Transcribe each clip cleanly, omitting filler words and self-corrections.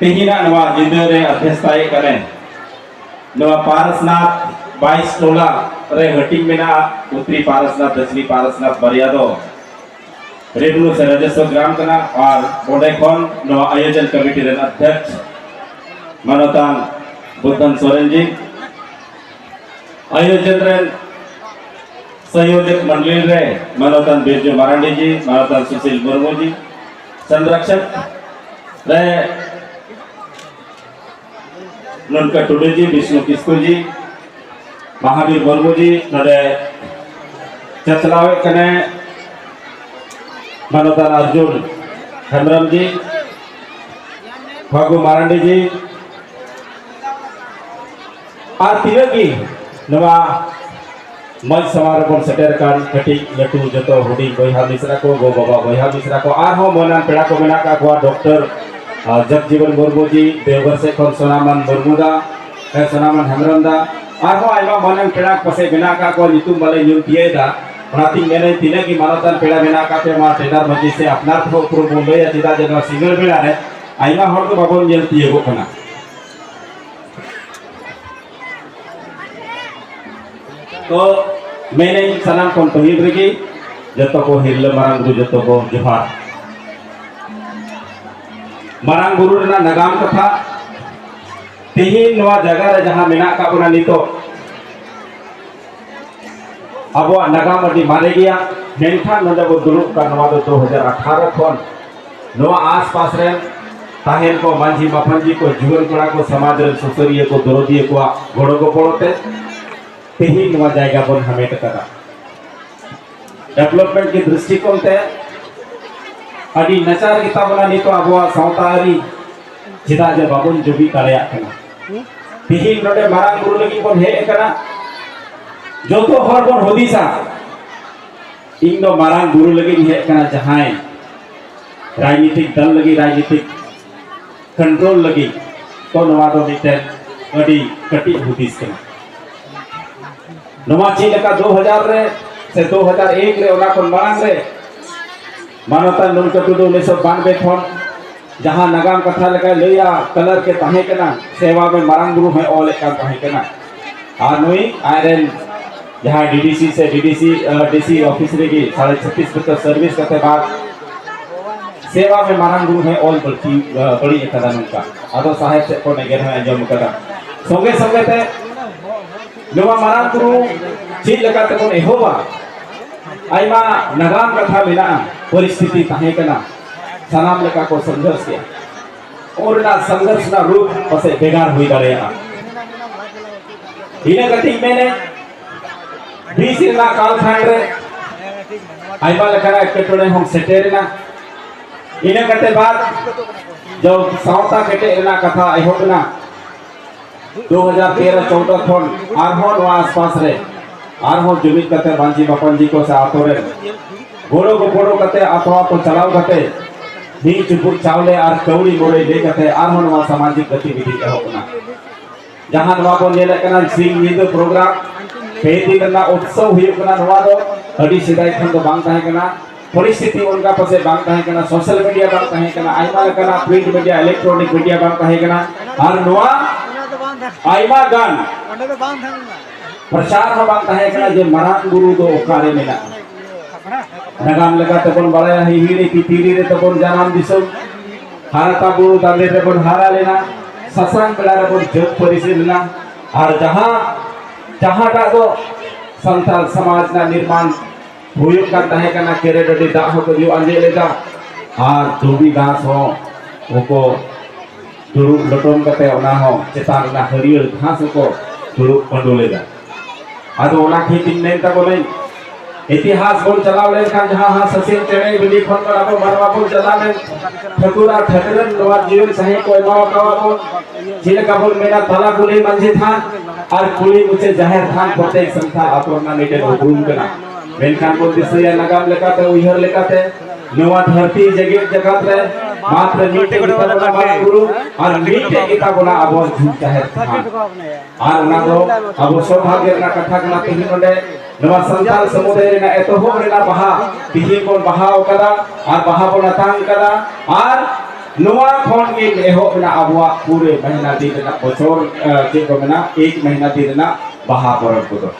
तेहिना नवा जिंदरे अध्यक्षताय कने नवा पारसनाथ 22 टोला रे हटिंग मेना उत्तरी पारसनाथ दक्षिणी पारसनाथ बरिया दो रेवन्यू से राजस्व ग्राम कना और बोडे खन नवा आयोजन कमेटी रे अध्यक्ष मानवतान बुद्धन सोरेन जी आयोजन रे संयोजक मंडली रे मानवतान बिरजू मारांडी जी मानवतान सुशील मुर्मू जी संरक्षक रे ननका टुडू जी विष्णु किस्कू जी महावीर मुर्मू जी नडे चचलावे कने मानवतान अर्जुन हेम्ब्रम जी फागु मारांडी जी और तिरगी नवा मंच समारोह बन सेटर कान कटी लटू जतो हुडी बयहा मिश्रा को गो बाबा बयहा मिश्रा को आर हो मनान पेड़ा को मेना का को डॉक्टर जगजीवन मुर्मू जी देवघर से खन सोनामन मुर्मुदा है सोनामन हेम्ब्रमदा आर हो आइमा मनान पेड़ा पसे बिना का को नितुम वाले न्यू दिएदा ओनाती मेने तिने की मानवतान पेड़ा बिना का पे मा टेडर मजी से अपना को पुरो बोले या चिदा जन सिंगल बेड़ा रे आइमा हर को बाबन जेल तिए गो कना तो मैंने सनाम को पहिल रगी जतो को हिरल मारांग गुरु जतो को जोहार मारांग गुरु रे नगाम कथा तेहिन नवा जगह रे जहां मेना का बना नितो अब नगाम अडी मारे गया मेनखान नोडे बो दुरुब का नवा 2018 खन नवा आसपास रे ताहेन को मांझी माफंजी को जुगल कोड़ा को समाज रे सुसरिये को दरोदिये को गोड़ो को पड़ोते तेहिन नवा जायगा बन हमेट करा डेवलपमेंट की दृष्टिकोण ते अडी नचार किताबना नितो अबवा सावतारी चिदा जे बाबन जुबी तारेया कना तेहिन नोडे मारांग गुरु लगी बन हे कना जो तो हर बन होदिसा इन दो मारांग गुरु लगी हे कना जहाय राजनीतिक दल लगी राजनीतिक कंट्रोल लगी तो नवा दो मिटे अडी कटी होदिस कना नवा ची लका 2000 रे से 2001 रे ओना कोन मारांग रे मानवता नुनका टुडू 1992 खन जहां नगाम कथा लका लैया कलर के ताहे कना सेवा में मारांग गुरु है ऑल का ताहे कना आ नुई आयरन जहां डीडीसी से डीसी ऑफिस रे की 36% सर्विस करते बाद सेवा में मारांग गुरु है ऑल बड़ी कदा नुनका आदो साहेब से को नेगे है अंजम कदा संगे संगे ते नवा मारांग गुरु चीज लगाते कोन एहोबा आइमा नगाम कथा मिला परिस्थिति ताहे कना सनाम लेका को संघर्ष किया और ना संघर्ष ना रूप पसे बेगार हुई दाड़ेया इने कटी मैंने 20 ना काल खांड रे आइमा लेका केटोडे हम सेटेरना इने कटे बाद जो सावता केटे ना कथा एहोबना 2013-14 खन आरहोन वा आसपास रे आरहोन जुमित कते बांजी बापनजी को से आतोरे गोड़ो को पोड़ो कते आतवा को चलाव कते ही चुपुर चावले आर कौड़ी मोरे ले कते आरहोन वा सामाजिक गतिविधि एहोबना जहां नवा को नेले कना सिंग निद प्रोग्राम पेदी कना उत्सव हुई कना नवा दो अडी सिदाय खन तो बांग ताहे कना परिस्थिति उनका पसे बांग ताहे कना सोशल मीडिया बांग ताहे कना आइमा कना प्रिंट मीडिया इलेक्ट्रॉनिक मीडिया बांग ताहे कना आर नवा आइमा गान प्रचार में बांग ताहे कना जे मारांग गुरु दो ओकारे मेना नगाम लगा तबन बड़ाया हिहिरे पितिरी रे तबन जानम दिसम हारता गुरु दादे तबन हारा लेना ससंग बेला रे बन जग परिसे लेना और जहां टा दो संताल समाज ना निर्माण हुयुक का ताहे कना केरे डडी दा हो को जो अंजे लेदा और धोबी घास हो ओको दुरुब लटोम कते ओना हो चेतान ना हरियर घास को दुरुब पंडोलेदा आदो ओना खेती नेन ता बोले इतिहास बोल चलाव ले खान जहां हां ससिन चेणे बिली फोन पर आपो मारवा बोल चला ले ठकुरा ठकरन नवा जीवन सही कोई मावा कावा बोल जिले का बोल मेरा तला कुली मंजे था और कुली मुझे जाहिर थान प्रत्येक संस्था अपना मीटे घूम कना मेनखान बोल दिसया नगाम लेकाते उहर लेकाते नवा धरती जगत रे मात्र मीटे की तरह मारा गुरु और मीटे की तरह अब झूठ जाहिर था और ना दो अब सौभाग्य ना कथा कना तेहि नडे नवा संताल समुदाय ना एतोहब रेना बहा तिहि को बहाव कदा और बहा को नतांग कदा और नोआ खोन के एहो ना अबुआ पूरे महीना दिन ना बचोर चे को मेना एक महीना दिन ना बाहा परब को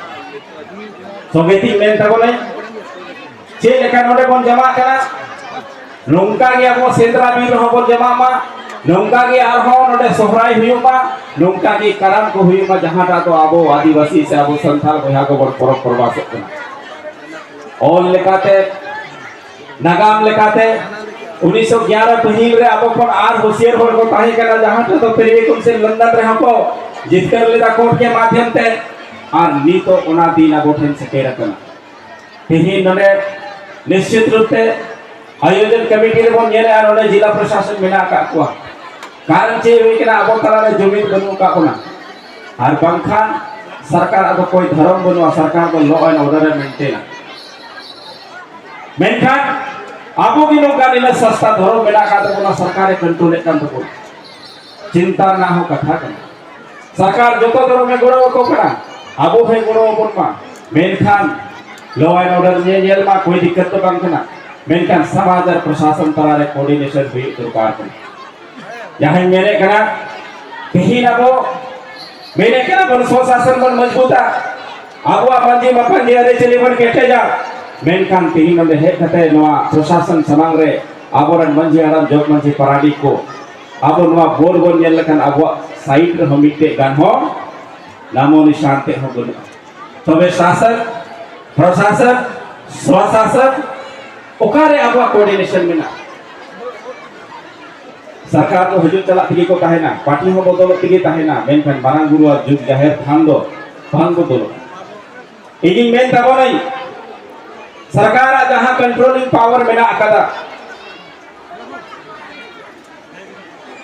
सोगेती मेन तबले चे लेका नोडे बन जमा करा नोंका के अब सेंद्रा बीर हो बन जमा मा नोंका के आरहो नोडे सोहराय हुयुमा नोंका के करम को हुयुमा जहां ता तो आबो आदिवासी से आबो संथाल बहा को बड़ परब परबास कना ऑल लेकाते नागाम लेकाते 1911 पहिल रे अब कोन आर होशियार होर को ताहे कना जहां तो पेरिवे कुन से लंदन रे हमको जितकर लेदा कोर्ट के माध्यम ते आर नी तो ओना दिन अब ठेन से केरा कना तेही नने निश्चित रूप से आयोजन कमेटी रे बोन नेले आर ओने जिला प्रशासन मेना का को कारण चे हुई कना अब तला रे जमीन बनु का कोना आर बंखान सरकार अब कोई धर्म बनु सरकार को लॉ एंड ऑर्डर मेंटेन मेनखान आबो की नोका निला सस्ता धर्म मेना का तो सरकार कंट्रोल कर तो चिंता ना हो कथा कना सरकार जो तो धर्म में गोड़ो को कना आबो है गोड़ो बोन मा मेनखान लॉ एंड ऑर्डर ने जेल मा कोई दिक्कत तो बांग कना मेनखान समाज और प्रशासन तरा रे कोऑर्डिनेशन भी दरकार कना यहां मेरे कना कहीं ना वो मेरे कना बन स्वशासन बन मजबूता आबो मांझी मपन जे चली बन केटे जा मेनखान कहीं नंदे हे खते नवा प्रशासन समांग रे आबोरन मंजी आराम जोग मंजी पराडी को आबो नवा बोर बोन नेल लखन आबो साइड रे हमिते गान हो नामो निशान ते हो बोल तबे शासन प्रशासन स्वशासन ओकारे आबो कोऑर्डिनेशन मेना सरकार को हजू चला तिगी को ताहेना पार्टी हो बदल तिगी ताहेना मेनखान बारांग गुरु और जुग जाहिर थान दो भांग बदल इगिंग मेन ताबो नहीं सरकार जहां कंट्रोलिंग पावर मेना अकदा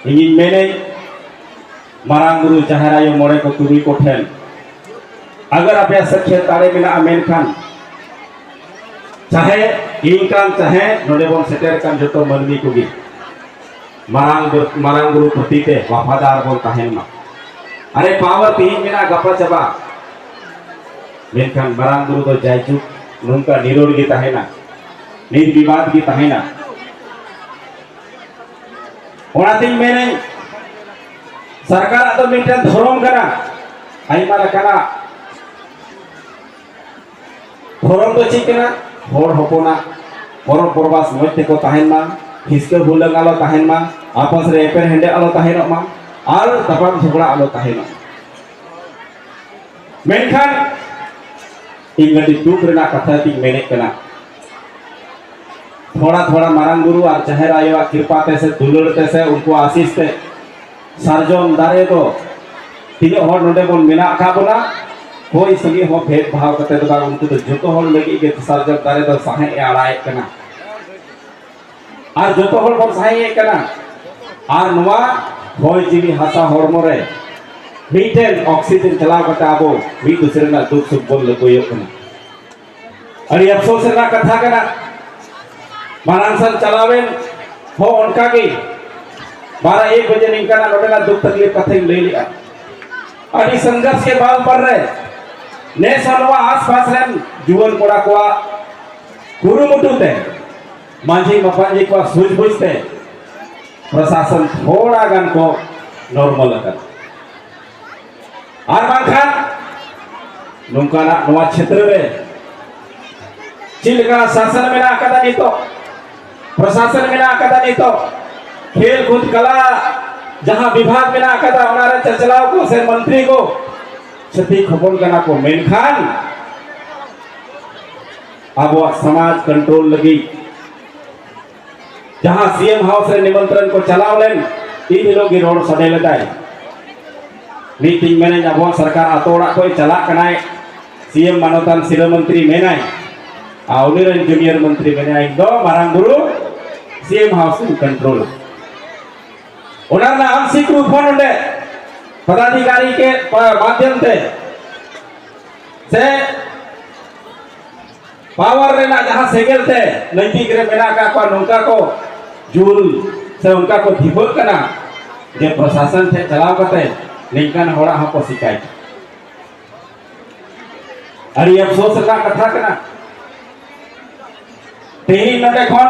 इंगिन मेने मारांग गुरु जहरायो मोरे को तुरी को ठेल अगर अपने सख्य तारे मेना मेनखान चाहे इंकान चाहे नोडे बोन सेटर कान जतो मनमी कोगी मारांग गुरु प्रतीते वफादार बोन ताहेन मा अरे पावर तीन मेना गपा चबा मेनखान मारांग गुरु तो जायजू नोंका निरोड़ की ताहेना निर्विवाद की ताहेना ओनातिंग मेने सरकार तो मिटन धर्म कना आइमा लकना धर्म तो चिकना होर होपोना परम परबास मध्य को ताहेन मा हिसके हुलंग आलो ताहेन मा आपस रे एपेर हेंडे आलो ताहेन मा आर तपाम झगड़ा आलो ताहेन मेनखान इंगडी दुख रेना कथा ती मेने कना थोड़ा थोड़ा मारांग गुरु और जहर आयो कृपा ते से दुलड़ ते से उनको आशीष ते सार्जम दारे तो तीन हर नोडे बोन मेना का बोला कोई सगी हो भेद भाव कते तो उनको तो जतो हर लगी के सार्जम दारे तो साहे आड़ाए कना और जतो हर बोन साहे कना और नवा होय जीवी हासा हरमो रे मीटेन ऑक्सीजन चलाव कते आबो मी दूसरे ना दुख सुख बोल ले कोई कना अरे अफसोस ना कथा कना मारांसल चलावेन हो उनका की 12-1 बजे निकला नोडेला दुख तकलीफ कथे ले लिया अड़ी संघर्ष के बाल पर रहे ने सनवा आसपास रेन जुवन कोड़ा को कुरुमुटुते मांझी मपांजी को सूझबुझते प्रशासन थोड़ा गन को नॉर्मल कर आर बांखान नोंकाना नवा क्षेत्र रे चिलका शासन में ना कदा नहीं तो प्रशासन में ना कदा नहीं तो खेल कूद कला जहां विभाग में ना कदा हमारे चचलाओ को से मंत्री को छती खबन कना को मेनखान अब वो समाज कंट्रोल लगी जहां सीएम हाउस रे निमंत्रण को चलाव लेन तीन लोग रोड सडे लगाए मीटिंग में अब सरकार आतोड़ा को चला कनाय सीएम मानवतान सिर मंत्री मेनाय आउनिरन जूनियर मंत्री मेनाय दो मारांग गुरु सीएम हाउस कंट्रोल ओनार आंशिक रूप होंडे पदाधिकारी के माध्यम से पावर रेना जहां सेगल थे नैतिक रे मेना का नौका को जुल से उनका को धिबोल कना जे प्रशासन थे चलाव करते निकन होड़ा हा को शिकायत अरे अफसोस का कथा कना तेही नडे कोन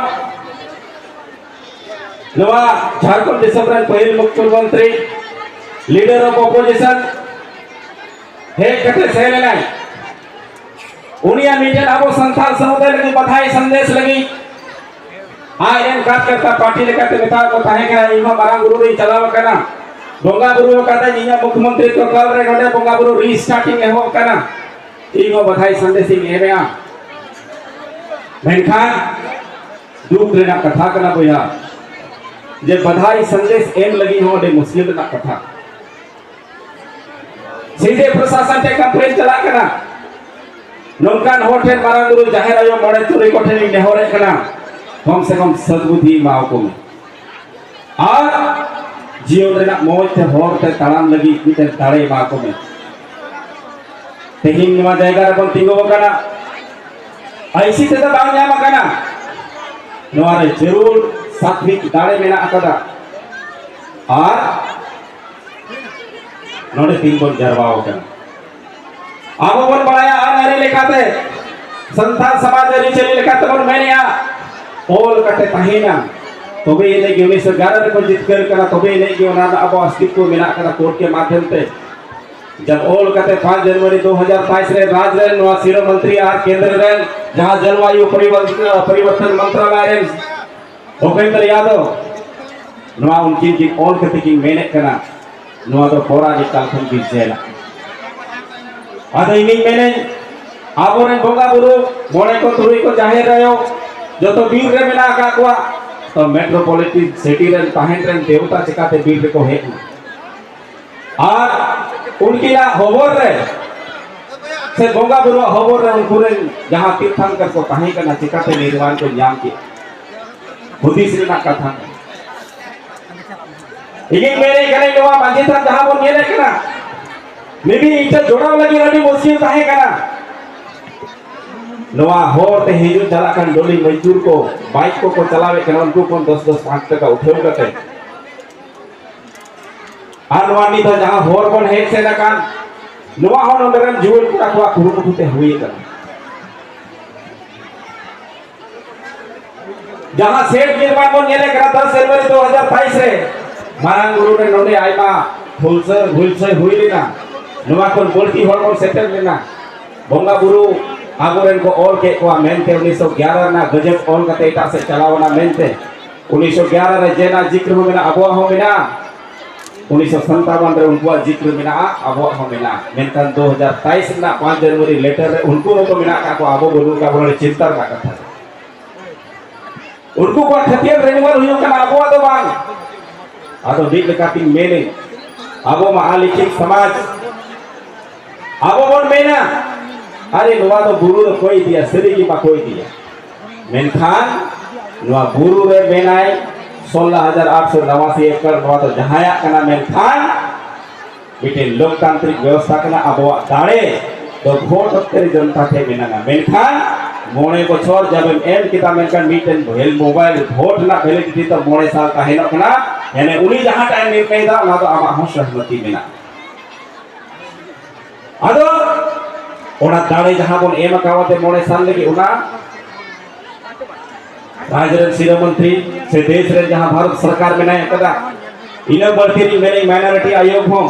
नवा झारखंड दिसम रन पहिल मुख्यमंत्री लीडर ऑफ ऑपोजिशन हे कटे सेले नाही उनिया मीडिया अब संथाल समुदाय लगी बधाई संदेश लगी आयन काट करता पार्टी लेकर नेता को ताहे का इमा मारांग गुरु रे चलाव कना बोंगा गुरु कहता जिया मुख्यमंत्री को कल रे नोडे बोंगा गुरु रीस्टार्टिंग हो कना इमा बधाई संदेश एमेया मेनखान दुख रेना कथा कना बोया जे बधाई संदेश एम लगी हो दे मुस्लिम ना कथा सीधे प्रशासन ते कंप्लेन चला कना नौकान होठे मारांग गुरु जाहिर आयो मोड़े तुरी कोठे नि नेहरे कना कम से कम सद्बुद्धि माओ को और जीवन रेना मोज ते होर ते तालाम लगी मिटे ताड़े मा को में तेहिन नवा जायगा रे बन तिंगो कना ऐसी ते बांग ᱧᱟᱢ कना नवा रे जरूर सात्विक दाड़े मेना अकदा और नोडे तीन बन जरवाओ कना आबो बन बड़ाया अनारी लेखाते संतान समाज री चली लेखाते बन मैंने ओल कटे तहिना तबे इने के 1911 को जितकर करा तबे इने के ओना अब अस्तित्व मेना करा कोर्ट के माध्यम से जब ओल कटे 5 जनवरी 2022 रे राज रे नवा शिरो मंत्री आर केंद्र रे जहां जलवायु परिवर्तन मंत्रालय रे भूपेंद्र यादव नवा उनकी की ओल कटे की मेने करा नवा तो पोरा के कालखन की जेला आदो इनी मेने आबोरे बोंगा बुरु मोड़े को तुरुई को जाहिर रहो जो तो बीर रे मिला का कोआ तो मेट्रोपॉलिटन सिटी रे ताहेन रे देवता चिकाते बीर को है और उनकी ला होबोर रे से बोंगा बुरु होबोर रे उनको रे जहां तीर्थंकर को ताहे करना चिकाते निर्वाण को नाम के बुद्धि श्री ना कथा इगे मेरे गले नवा मांझी था जहां वो मेरे कना मे भी इटे जोड़ाव लगी रही मुश्किल ताहे कना नवा होर ते हिजू चला कन डोली मजदूर को बाइक को चलावे कन उनको कोन 10-10 5 टका उठेव कते आनवानी था जहां होर बन हेड से ना कान नवा हो नंदरन जीवन पूरा को कुरुकुते हुई कर जहां सेठ निर्माण बन नेले करा 10 जनवरी 2022 रे मारांग गुरु रे नोडे आइमा भूलसे हुई लेना नवा कोन बोलती होर को सेटल लेना बोंगा गुरु आगोरेन को ऑल के को मेनते 1911 ना गजब ऑन कते इटा से चलावना मेनते 1911 रे जेना जिक्र हो मेना अबो हो मेना 1957 रे उनको जिक्र मेना अबो हो मेना मेनतन 2023 ना 5 जनवरी लेटर रे उनको तो मेना का को अबो बोलू का बोले चिंता का कथा उनको को खतियर रेनुअल हुयो कना अबो तो बांग आदो बिग काटिंग मेने अबो मा आलिखिक समाज अबो बोल मेना अरे नवा तो बुरु तो कोई दिया सरी की बा कोई दिया मेनखान नवा बुरु रे मेनाय 16889 एकड़ नवा तो जहाया कना मेनखान बिटे लोकतांत्रिक व्यवस्था कना अब दाड़े तो वोट तेरी जनता थे मेना मेनखान मोने को छोड़ जब एम किता मेनखान मीटन भेल मोबाइल वोट ना भेले की तो मोने साल का हेनो कना यानी उनी जहां टाइम में पैदा ना तो आमा हो सहमति मेना आदो ओना दाड़े जहां बन एम कावते मोने साल लगी ओना राजरन शिरो मंत्री से देश रे जहां भारत सरकार में नहीं कदा इना बढ़ती मेरे माइनॉरिटी आयोग हो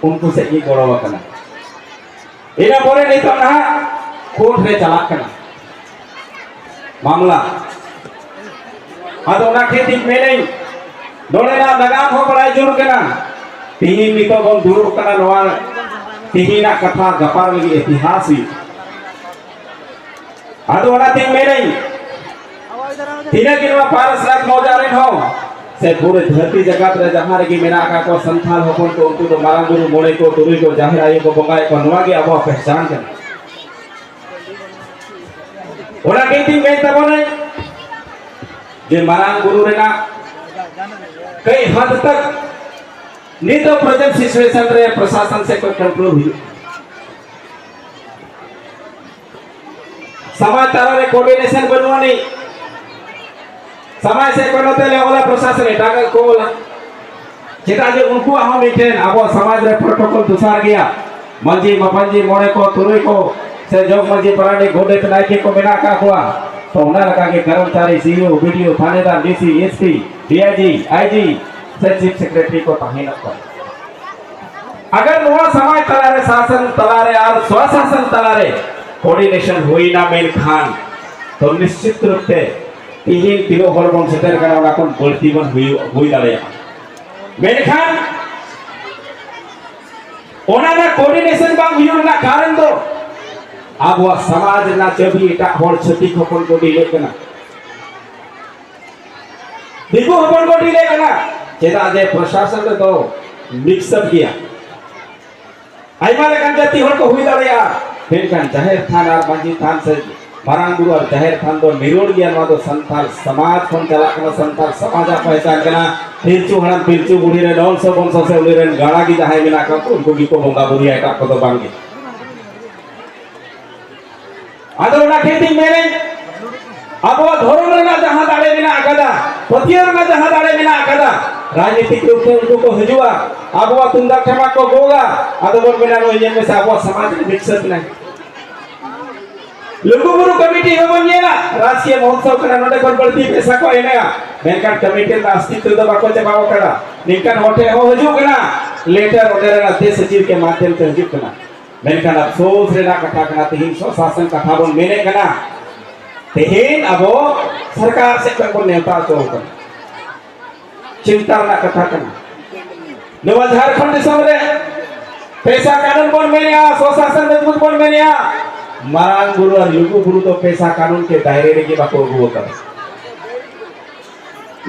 उनको से ये गौरव करना इना बोले नहीं तो ना कोर्ट रे चला करना मामला आदो ना खेती में नहीं दोले ना लगाम हो बड़ा जुर करना तीन मितो बन दूर करना नवा तिहिना कथा गपार लगी इतिहास ही आदो ना तीन में नहीं तीन की नवा पारस लाख मौजारे हो से पूरे धरती जगत रे जहां रे मेना का को संथाल होकन को उनको तो मारांग गुरु मोड़े को तुरी को जाहिर आयो को बंगाए को नवा के अब पहचान कर ओना केती में तबने जे मारांग गुरु रे ना कई हद तक नहीं तो प्रेजेंट सिचुएशन रे प्रशासन से कोई कंट्रोल हुई समाचार रे कोऑर्डिनेशन बनवा नहीं समय से कोनो तेले ओला प्रशासन एटाका कोला जेटा जे उनको हम मिटेन अब समाज रे प्रोटोकॉल दुसार गया मंजी मपंजी मोड़े को तुरुई को से जोग मंजी परानी गोडे तनाई के को बिना का हुआ तो उना लगा के कर्मचारी सीईओ वीडियो थानेदार डीसी एसपी डीआईजी आईजी से चीफ सेक्रेटरी को तहन को अगर नवा समाज तलारे शासन तलारे और स्वशासन तलारे कोऑर्डिनेशन हुई ना मेन खान तो निश्चित रूप से तीन किलो हॉर्मोन सेटर करना वाला कौन गलती बन हुई दाले मेन खान ओना कोऑर्डिनेशन बांग हुई ना कारण दो अब वह समाज ना चबी एटा होड़ छति खपन को डिले कना दिगु हपन को डिले कना चेदा जे प्रशासन तो मिक्सअप किया आइमा लेकन जाति होड़ को हुई दाड़िया फिर कान जाहिर थान और मांझी थान से मारांग गुरु और जाहिर थान दो निरोड़ गया नो तो संताल समाज कोन चला कना संताल समाज पहचान कना पिरचू हड़न पिरचू बुढ़ी रे नौल सब बंश से उली रेन गाड़ा की जाहे मिना का उनको की को बंगा बुढ़ी एटा को तो बांगे आदो ना खेती मेरे अब वो धोरण रे ना जहां दाड़े मिना आकादा पतियर ना जहां दाड़े मिना आकादा राजनीतिक रूप से उनको हजुआ अब वो तुंदा ठमा को गोगा आदो बोल मिना नो ये में से अब समाज में विकसित नहीं लुगुबुरु कमिटी होवन येला राजकीय महोत्सव कना नोडे कोन बळती पैसा को एनेगा बेनकान कमिटी ना अस्तित्व द बाको चबाव करा निकान होटे हो हजु कना लेटर ऑर्डर ना देश सचिव के माध्यम से हजु कना बेनकान अफसोस रे ना कथा कना तिहिन स्वशासन कथा बोन मेने कना तिहिन अबो सरकार से को नेता तो कना चिंता ना कथा कना नवा झारखंड दिसम रे पैसा कानून बोन मेनिया स्वशासन मजबूत बोन मेनिया मारांग गुरु और लुगु गुरु तो पैसा कानून के दायरे रे के बाको गुरु कर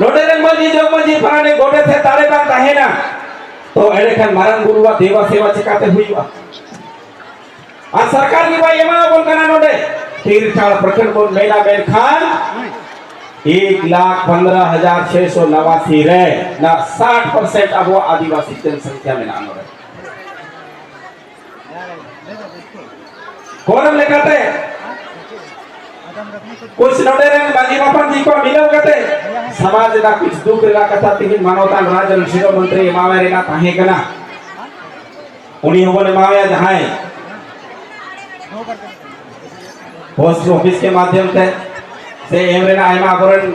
नोडे रंग मजी जो मजी पराने गोडे थे तारे बांग है ना तो एड़े खान मारांग गुरु वा देवा सेवा चिकाते हुई वा आ सरकार की भाई एमा बोल कना नोडे तीरछाड़ प्रखंड बोल मेला मेल खान 1,15,689 रे ना 60% अब वो आदिवासी जनसंख्या में नाम रहे कोरम लेकाते कुछ नोडे रे बाजी बापन जी को मिलो कते समाज ना कुछ दुख रे कथा तिहिन मानवता राज शिरो मंत्री मावे रे ना ताहे कना उनी होने मावे जहां पोस्ट ऑफिस के माध्यम से एमरे ना आइमा बरन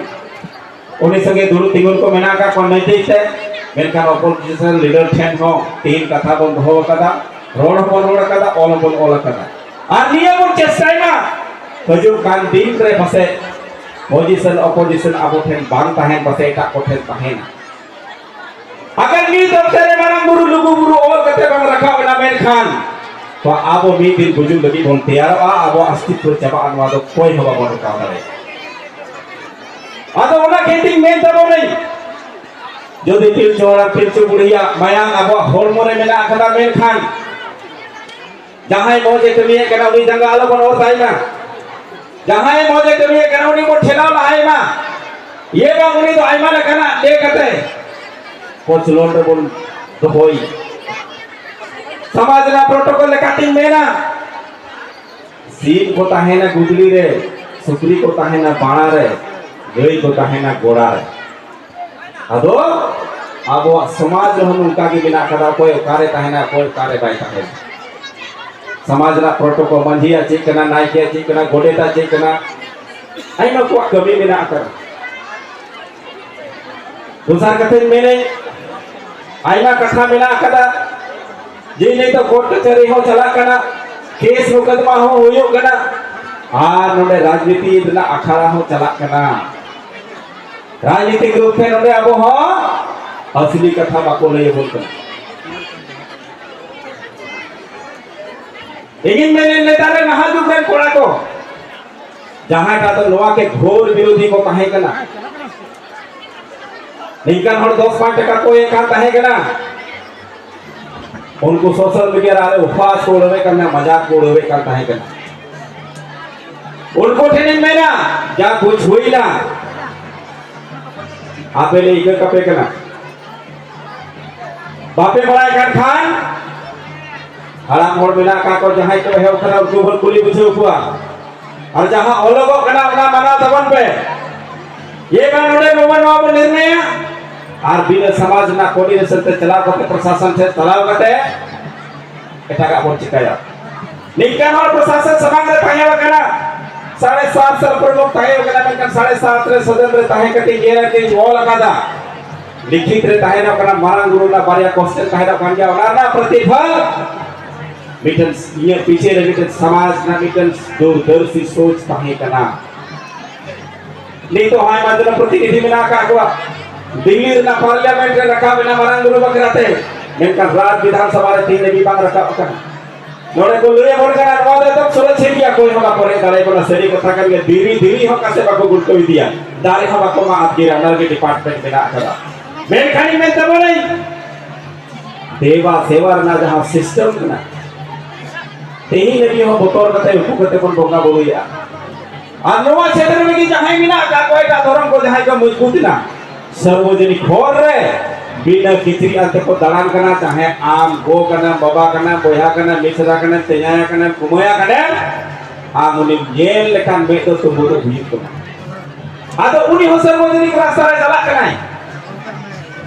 उनी संगे दुरु तिगुन को मेना का कोन नहीं थे मेनकान अपोजिशन लीडर ठेन हो तीन कथा बन हो कदा रोड बन रोड कदा ऑल बन ऑल कदा और नियम और चेष्टा ना हजू कान दिन करे बसे पोजीशन अपोजिशन आबो ठेन बांग ताहेन बसे एटा को ठेन ताहेन अगर नी दफ्तर मारांग गुरु लुगु गुरु और कते बांग रखा बना मेन खान तो आबो मी दिन बुजुल लगी बोन तैयार आ आबो अस्तित्व चबा अनवा तो कोई हवा बन का करे आदो ओना खेती मेन तबो नहीं যদি পিলচু বুড়িয়া মায়াং আবো হরমরে মেলা আখদা মেন খান जहां मौजे कमिए कना उनी जंगा आलो बन और ताई मा जहां मौजे कमिए कना उनी को ठेला लाए मा ये बा उनी तो आइमा कना दे कते कोच लोंड बोल तो होई समाज ना प्रोटोकॉल काटिंग में ना सीन को ताहे ना गुजली रे सुकरी को ताहे ना बाणा रे गई को ताहे ना गोड़ा रे अदो अब समाज हम उनका के बिना कदा कोई कार्य ताहे ना कोई कार्य बाई ताहे समाज ना प्रोटोकॉल मंझिया चेक करना नायकिया चेक करना गोडेता चेक करना आइमा को कमी में ना कर दूसरा कथे मैंने आइमा कथा में ना कदा जी नहीं तो कोर्ट कचहरी हो चला करना केस मुकदमा हो होयो करना आ नोडे राजनीति इतना अखाड़ा हो चला करना राजनीतिक रूप से नोडे अब हो असली कथा बाको ले बोलते लेकिन मैंने नेता रे नहा दुखन कोड़ा को जहां का तो लोआ के घोर विरोधी को कहे कना निकन हर 10-5 टका को एक हाथ है कना उनको सोशल मीडिया रे उपवास कोड़वे करना मजाक कोड़वे करता है कना उनको ठेने में ना जा कुछ हुई ना आपे ले इके कपे कना बापे बड़ा कर खान हराम होड़ मिला का को जहां तो है उखरा उबर कुली बुझे हुआ और जहां ओलोगो कना उना मना दबन पे ये कानूने मोमन बाबू निर्णय और बिना समाज ना कोऑर्डिनेशन ते चला करते प्रशासन से चलाव करते एटा का बोल चिकाया निकन और प्रशासन समाज रे ताहे वकना 7.5 साल प्रमुख ताहे वकना निकन 7.5 रे सदन रे ताहे कटी गेरा के जो लगा दा लिखित रे ताहेना कना मारंग गुरु ना बारिया क्वेश्चन ताहेना kan gaya ona प्रतिफल मिटन ये पीछे रे मिटन समाज ना मिटन दूरदर्शी सोच ताहे कना नहीं तो हाय मादना प्रतिनिधि में ना का हुआ दिल्ली ना पार्लियामेंट रे रखा बिना मारंग गुरु बकराते मेनका राज विधानसभा रे तीन विभाग रखा का नोड़े को लुए बोल करा नवा दे तब सोले छेकिया कोई हमा परे दाले को सरी कथा करके धीरे हो कासे बाको गुलतो दिया दारे हमा को मा आपके अंडर के डिपार्टमेंट में ना करा मेनखानी में तब नहीं देवा सेवा ना जहां सिस्टम ना तेही लगी हो बोतोर कते हुकते कोन बोंगा बोलिया आ नवा क्षेत्र में की जहां मिना का कोई का धर्म को जहां का मजबूत ना सार्वजनिक खोर रे बिना किचरी अंत को दलान करना चाहे आम गो करना बाबा करना बोया करना मिसरा करना तेजाया करना कुमोया करना आम उन्हें जेल लेकिन बेटो तो बोलो भी तो आतो उन्हीं हो सार्वजनिक रास्ता रे चला करना है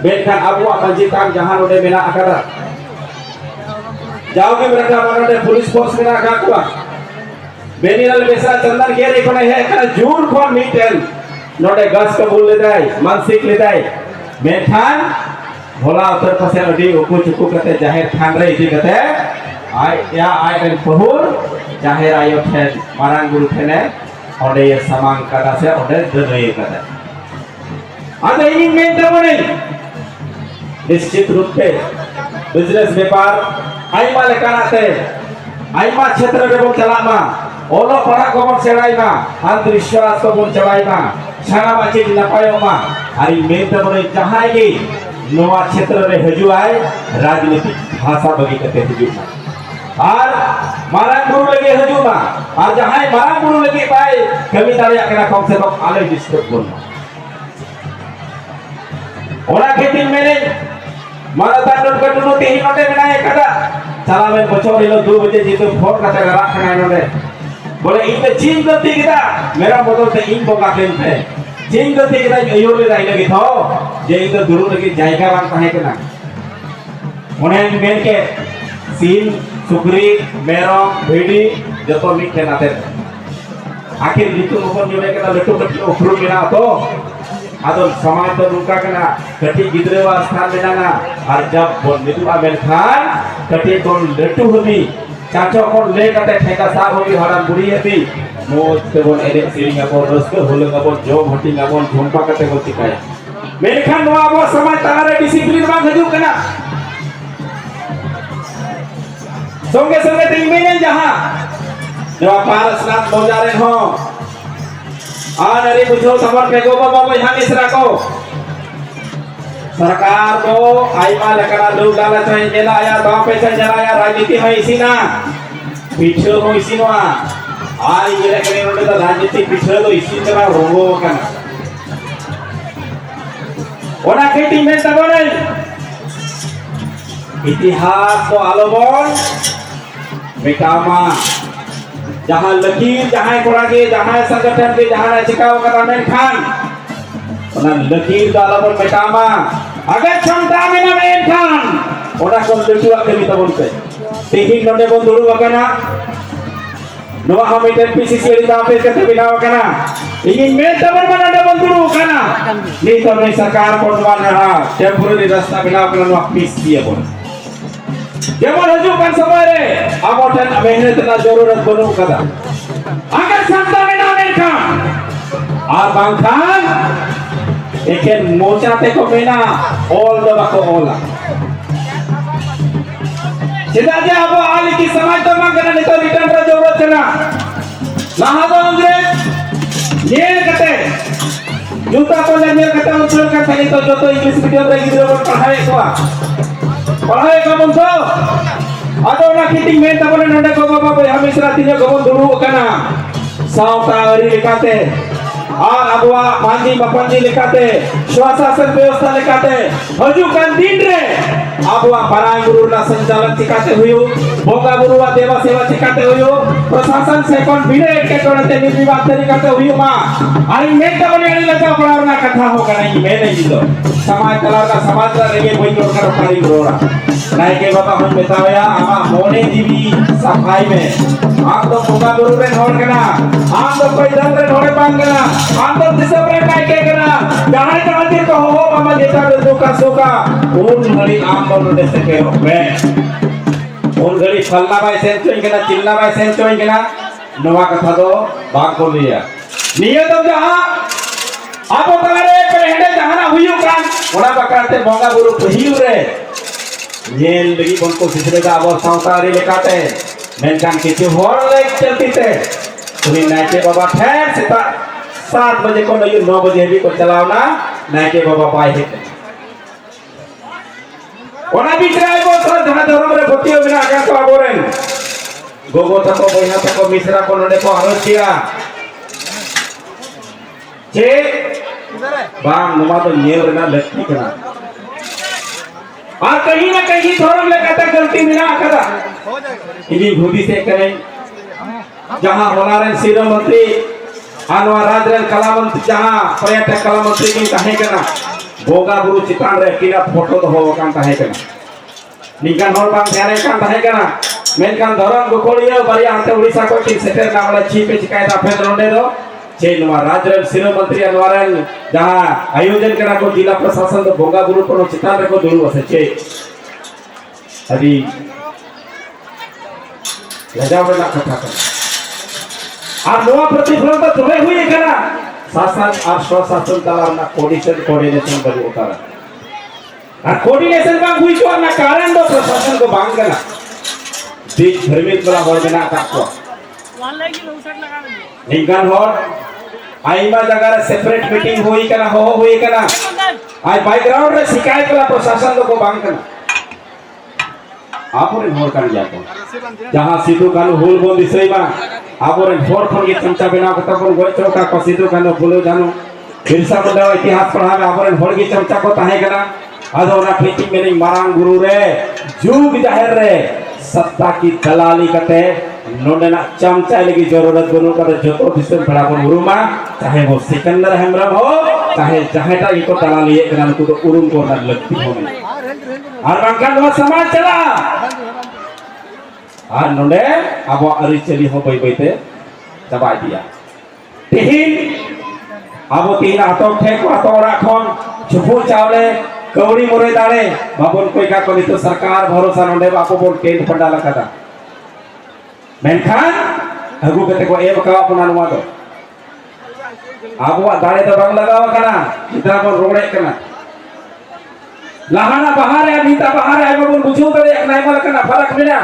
बेटखान अबुआ मंजी काम जहां उड़े बिना अकरा जाओगे बेटा मनोडे पुलिस फोर्स बिना का कुआ बेनिरल बेसा चंदन के रे कोने है का जून खोन मीटल नोडे गस को बोल लेता है मानसिक लेता है बेटखान भोला उत्तर पसे अडी उकु चुकु कते जाहिर थान रे इदी कते आय या आय कन पहुर जाहिर आयो ठेन मारांग गुरु ठेने ओडे ये समांग कदा से ओडे दनय कदा आदे इन में तबने निश्चित रूप से बिजनेस व्यापार आइमा लेकानाते आइमा क्षेत्र रे बोल चलामा ओलो पढ़ा को बोल सेड़ाइमा अंधविश्वास को बोल चलाइमा छाना माची नपायोमा आरी में तबने जहां की नवा क्षेत्र रे हजू आए राजनीतिक भाषा बगी कते हजू और मारांग गुरु लगे हजू मा और जहां मारांग गुरु लगे पाए कमी दारिया कना कम से कम आले डिस्ट्रिक्ट बोलना ओरा खेती में मारा तांडन कटुनो तेही नोटे बनाए कदा चला में बचो रे लो 2 बजे जीतो फोन कते राखना नोटे बोले इन ते चीन गति किदा मेरा बदल ते इन बोगा केन थे चीन गति किदा अयोले राई लगी थो जे इन दुरु लगी जायगा बांग ताहे केना मोने मेन के सीन सुकरी मेरो भेड़ी जतो मिठे नाते आखिर ऋतु मोहन जोड़े केना लटू कटी उखरू मेना तो आदो समाज तो रुका केना कटी गिदरे वा स्थान मेना और जब बोल नितु आमेल खान कटी कोन लटू हमी चाचो कोन ले कते ठेका साब होगी हराम बुढ़ी हती मोज ते बोल एने सीरिंग को रस्क होले का बोल जो हटिंग बोल झुमपा कते को चिकाया मेनखान नो आबो समाज तारे डिसिप्लिन बा हजू केना संगे संगे तीन महीने जहां जब पारसनाथ मोजारे हो आन अरे बुझो समर पे गो बाबा यहां मिश्रा को सरकार को आइमा लेकरा लोग डाला चाहिए जेला आया दाव पे चल जलाया राजनीति में इसी ना पिछलो को इसी ना आई ये करे नोटे तो राजनीति पिछलो तो इसी तरह रोगो कना ओना खेती में तब नहीं इतिहास को आलोबन बेटामा जहां लकीर जहां कोरागे जहां संगठन के जहां चिकाओ करा मेनखान ओना लकीर दालाबन बेटामा अगर क्षमता में ना मेनखान ओना को लटुआ कमी तबन पे तेही नोडे बन दुरु वकना नवा हम इधर पीसीसी री बापे कते बिनाव कना इन में तबन नोडे बन दुरु कना नहीं तो नहीं सरकार कोटवान रहा टेम्पररी रास्ता बिनाव कना नो पीस दिए बोल जेमन हजू kan समय रे आबोटन मेहनत ना जरूरत बनु कदा अगर क्षमता में ना मेनखान आ बांखान एकेन मोचाते को मेना ऑल दबा को ओला सीधा जे अब आली की समाज तो मांगना नहीं तो रिटर्न रा जरूरत है ना लाहा अंग्रेज ये कते जूता को ले कते उछल कर थली तो जो तो इंग्लिश मीडियम रे गिदरो पढ़ाए का बंसो आदो ना खेती में तबने नोडे को बाबा हमेशा तीन को दुरु कना सावता अरी लिखाते और अबवा मांजी मपंजी लिखाते श्वासासन व्यवस्था लिखाते हजू कान दिन रे abuwa parang guru na sanjalan cikate huyu boga guru wa dewa sewa cikate huyu प्रशासन से कौन भिड़े के तोड़ते निधि बात तरी करते हुई माँ अरे मैं तो बने अरे लगा पड़ा ना कथा होगा नहीं मैं नहीं तो समाज तलाव का समाज का रहे कोई लोग करो पारी करोड़ा नहीं के बाबा हम बताया आमा मोने जीवी सफाई में आप तो बोगा गुरु रे नोट करना आप तो कोई दम रे नोटे पान करना आप तो दिसंबर में के करना जहाँ जहाँ दिन को हो मामा जेता दुका सुका उन घड़ी आम दोनों ने सके हो मैं उन घड़ी फलना बाय सेंचुरी के ना चिल्ला बाय सेंचुरी के ना नवा कथा दो बाग को लिया नियत अब जहाँ आप उतारे पहले जहाँ ना हुई उकान उड़ा बकराते बोगा गुरु हुई रे ये लगी बंको सिसरे का अब सांसारी लेकाते मेंकान के चुहर लेक चलती थे तुम्हें नाचे बाबा ठहर से 7 बजे को नहीं 9 बजे भी को चलाओ ना नाचे बाबा पाए थे ओना बिचराय को थोड़ा धना धर्म रे भतियो बिना आका तो आबोरेन गोगो तको बहिना तको मिश्रा को नडे को हरसिया जे बांग नुमा तो नेल रेना लक्ष्मी कना और कहीं ना कहीं धर्म ले कहता गलती बिना आका इनी भूति से करें जहां होनारे सिरो मंत्री अनवा राजरन कला मंत्री जहां पर्यटक कला मंत्री की कहे कना बोगा गुरु चितान रे किना फोटो तो हो कान ताहे कना निकान होर बांग ध्यान कान ताहे कना मेनकान धरम गोकोलिया बरिया हाथे उड़ीसा को टी सेटर नामला चीफ चिकायदा फेद रोंडे दो चेनवा राजरन सिरो मंत्री अनवारन जहां आयोजन करा को जिला प्रशासन तो बोगा गुरु को चितान रे को दुरु वसे चे अभी लजावना कथा कर और नवा प्रतिफलन तो तुम्हें हुई करा शासन और स्वशासन तलावना कोऑर्डिनेशन बड़ी उतारा और कोऑर्डिनेशन बांग हुई तो ना कारण दो प्रशासन को बांग करना दिख भ्रमित वाला हो बिना काको निकान हो आईमा जगह सेपरेट मीटिंग हुई करना हो हुई करना आई बैकग्राउंड रे शिकायत वाला प्रशासन को बांग करना आपुरे भोर कर जातो जहां सिद्धू कानु हुल बोल दिसई बा आपुरे भोर फोन के चमचा बिना कता कोन गोय चौका को सिद्धू कानु बोलो जानो बिरसा मुंडा इतिहास पढ़ा में आपुरे भोर के चमचा को ताहे कना अदोना मीटिंग में मारांग गुरु रे जुग जाहिर रे सत्ता की दलाली कते नोडेना चमचा लगी जरूरत बनो कर जतो दिसन बड़ा गुरु मा चाहे वो सिकंदर हेमरम हो चाहे जहाटा इको दलाली एक नाम को उरुम को लगती हो और बांका नो समाज चला और नोडे अब अरि चली हो बई बईते दबा दिया तिहिन अब तीन आतो ठेको आतो राखोन छुपू चावले कौड़ी मोरे दाड़े बाबन कोई का कोनी तो सरकार भरोसा नोडे बापो बोल केंद्र फंडा लकादा मेनखान अगु कते को एब का अपना नुवा दो आबो दाड़े तो बांग लगावा कना इतना को रोड़े कना लाहाना बाहर है नीता बाहर है बाबन बुझो तो एक नाइमा लकना फरक मिला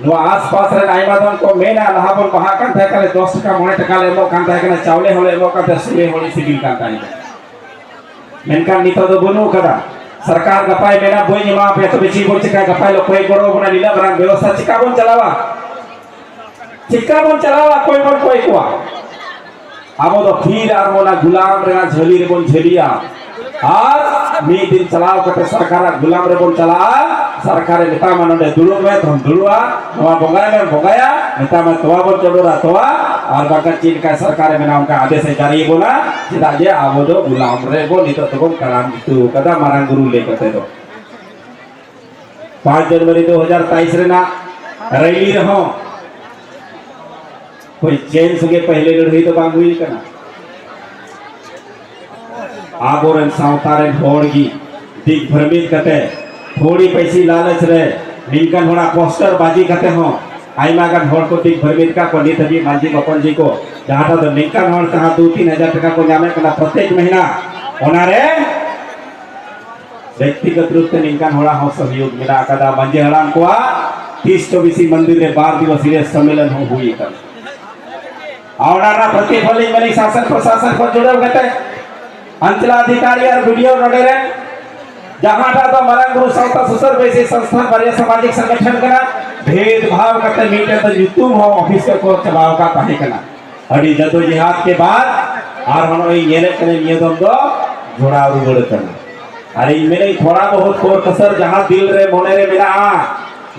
नो आसपास रे नाइमा दन को मेना लहाबन बाहा कान थाय काले 10 टका 9 टका ले एमो कान थाय कना चावले होले एमो कान सुले होली सिबिल कान थाय मेनका नीता दो बनो कदा सरकार गपाय मेना बोई मा पे तो बेची बोल चिका गपाय लो कोई गोड़ो बना लीला बरान व्यवस्था चिका बन चलावा कोई मन कोई को आबो तो फिर आर मोना गुलाम रे झली रे बन झलिया और मी दिन चलाव कते सरकार गुलाम रे बन चला सरकार नेता मानने दुलु में हम दुलुआ नवा बंगाया में बंगाया नेता में तवा बन चलोरा तवा और बाका चीन का सरकार में नाम का आदेश जारी बोला चिता जे आबो दो गुलाम रे बो नितो तो कराम तू कदा मारांग गुरु ले कते दो 5 जनवरी 2023 रे ना रैली रहो कोई चेन सुगे पहले लड़ई तो बांग हुई कना आबोरन सावतारन होड़गी दिग भ्रमित कते थोड़ी पैसी लालच रे निकन होना पोस्टर बाजी कते हो आइमा का होड़ को दिग भ्रमित का पंडित जी मांझी बपन जी को जहां तो निकन होड़ तहा 2-3 हजार टका को जामे कना प्रत्येक महीना होना रे व्यक्तिगत रूप से निकन होड़ा हो सहयोग मिला कदा मंजे हड़ाम को 30-24 मंदिर रे 12 दिवसीय सम्मेलन हो हुई कर आवड़ा प्रतिफलित मनी शासन प्रशासन पर जुड़े गते अंचलाधिकारी और वीडियो नोडेरे जहां तो मरांग गुरु संस्था सुसर वैसे संस्थान बड़े सामाजिक संगठन कना भेदभाव करते मीटर तो युतुम हो ऑफिस को चलाव का ताहे कना अड़ी जदोजहद के बाद और हम ये कने नियम दो जोड़ा रुगड़ करना अरे मेरे थोड़ा बहुत कोर कसर जहां दिल रे मोने रे मेरा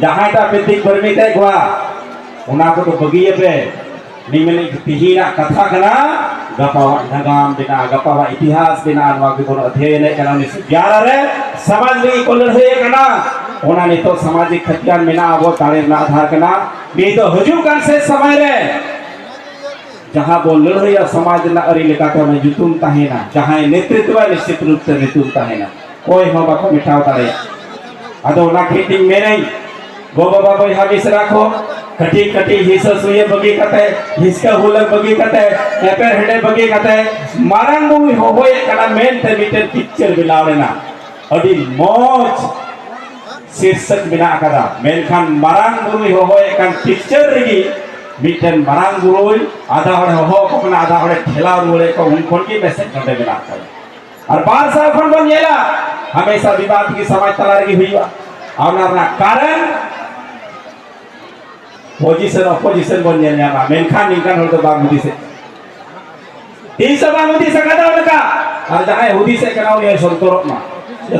जहां टा पेटिक परमी ते गवा उना को तो बगिए पे नि मेने तिहिना कथा कना गपावा नगाम बिना गपावा इतिहास बिना नवा के कोन अध्ययन कना नि 11 रे समाज में को लड़े कना ओना नि तो सामाजिक खतियान मेना अब तारे ना आधार कना नि तो हजू कान से समय रे जहां बो लड़े समाज ना अरी लेका तो में जुतुम ताहेना जहां नेतृत्व निश्चित रूप से नेतृत्व ताहेना कोई हो बाको मिठाव तारे अदो ना खेती में नहीं गो बाबा भाई हमेश राखो कटी कटी हिस्सा सुये बगी कते हिस्का हुलक बगी कते एपर हेडे बगी कते मारंग मूवी होय कना मेन ते मिटर पिक्चर बिलावना अडी मौज शीर्षक बिना कदा मेनखान मारंग मूवी होय कन पिक्चर रगी मिटन मारंग गुरुई आधा हड़े हो कोना आधा हड़े ठेला रुले को उनकोन की मैसेज नडे बिना कर और बार साल खन बन येला हमेशा विवाद की समाज तला रगी हुईवा आवना कारण पोजीशन ऑपोजिशन बन जाना मेनखान निकान हो तो बागमुदी से तीस बागमुदी से कदा उनका और जहां हुदी से कनाव ने संतोरक मा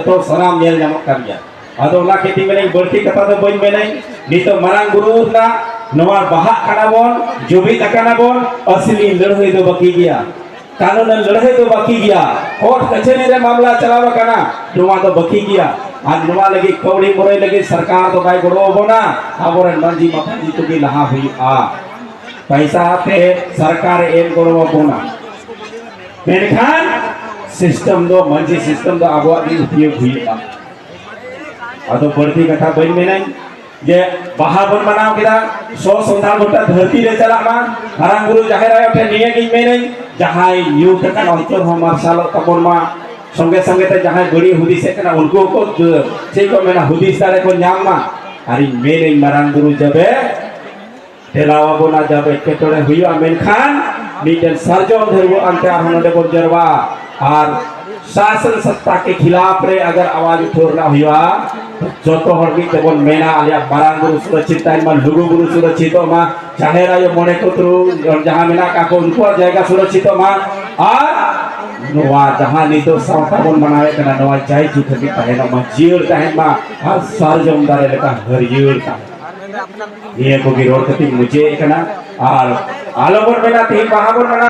तो सनाम नेल नामक कर गया अदो ला खेती में नहीं बढ़ती कथा तो बन में नहीं नी तो मारंग गुरु ना नवा बाहा कना बोन जुबी तकना बोन असली लड़ाई तो बाकी गया कानून लड़ाई तो बाकी गया कोर्ट कचहरी रे मामला चलावा कना नवा तो बाकी गया आज नवा लगी कौड़ी मुरई लगी सरकार तो बाय गड़ो बोना आबोरे मंजी माफी तो की लहा हुई आ पैसा ते सरकार एम गड़ो बोना मेनखान सिस्टम दो मंजी सिस्टम दो आबो की उपयोग हुई आ अदो बढ़ती कथा बन में नहीं जे बाहा बन बनाव केदा सो संधान गोटा धरती रे चला मा मारंग गुरु जाहेर आयो ठे निये की में नहीं जहां न्यू तकन अंतर हो मार्शल तबन मा संगे संगे ते जहां बड़ी हुदिस कना उनको को से को मेना हुदिस तारे को न्याम मा अरे मेरे मारंग गुरु जबे तेलावा बोना जबे केतोरे हुइया मेनखान मीटन सरजम धरबो अंते आरहनडे को जरवा और शासन सत्ता के खिलाफ रे अगर आवाज उठोरना हुआ जो तो हरगी तेबन मेना आलिया मारंग गुरु सुरक्षित टाइम मा लुगु गुरु सुरक्षित मा चाहे रायो मोने कुतरु और जहां मेना का को उनको जायगा सुरक्षित मा और नवा जहां नि तो सावता बन बनावे कना नवा जाय जुथ की तहेना मा जीर तहेना मा और सरजम दारे लेका हरियर का ये को की रोड कति मुझे कना और आलोबर मेना तीन बहाबर